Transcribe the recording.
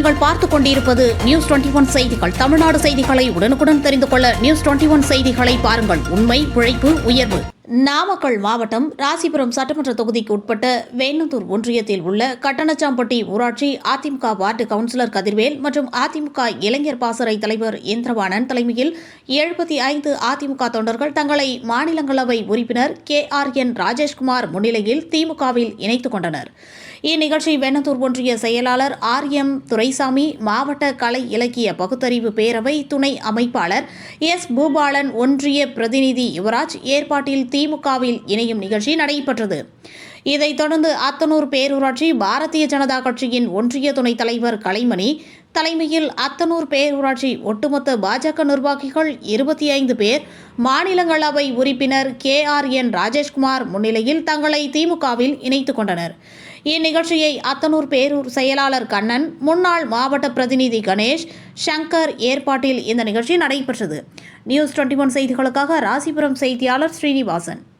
நீங்கள் பார்த்துக் கொண்டிருப்பது நியூஸ் 21 செய்திகள். தமிழ்நாடு செய்திகளை உடனுக்குடன் தெரிந்து கொள்ள நியூஸ் 21 செய்திகளை பாருங்கள். உண்மை, உழைப்பு, உயர்வு. நாமக்கல் மாவட்டம் ராசிபுரம் சட்டமன்ற தொகுதிக்கு உட்பட்ட வேணந்தூர் ஒன்றியத்தில் உள்ள கட்டணச்சாம்பட்டி ஊராட்சி அதிமுக வார்டு கவுன்சிலர் கதிர்வேல் மற்றும் அதிமுக இளைஞர் பாசறை தலைவர் இந்திரவாணன் தலைமையில் 75 அதிமுக தொண்டர்கள் தங்களை மாநிலங்களவை உறுப்பினர் KRN ராஜேஷ்குமார் முன்னிலையில் திமுகவில் இணைத்துக் கொண்டனர். இந்நிகழ்ச்சி வேணந்தூர் ஒன்றிய செயலாளர் RM துரைசாமி, மாவட்ட கலை இலக்கிய பகுத்தறிவு பேரவை துணை அமைப்பாளர் S பூபாலன், ஒன்றிய பிரதிநிதி யுவராஜ் ஏற்பாட்டில் திமுகவில் இணையும் நிகழ்ச்சி நடைபெற்றது. இதைத் தொடர்ந்து அத்தனூர் பேரூராட்சி பாரதிய ஜனதா கட்சியின் ஒன்றிய துணைத் தலைவர் கலைமணி தலைமையில் அத்தனூர் பேரூராட்சி ஒட்டுமொத்த பாஜக நிர்வாகிகள் 25 பேர் மாநிலங்களவை உறுப்பினர் KRN ராஜேஷ்குமார் முன்னிலையில் தங்களை திமுகவில் இணைத்துக் கொண்டனர். இந்நிகழ்ச்சியை அத்தனூர் பேரூர் செயலாளர் கண்ணன், முன்னாள் மாவட்ட பிரதிநிதி கணேஷ், சங்கர் ஏற்பாட்டில் இந்த நிகழ்ச்சி நடைபெற்றது. நியூஸ் 21 செய்திகளுக்காக ராசிபுரம் செய்தியாளர் ஸ்ரீனிவாசன்.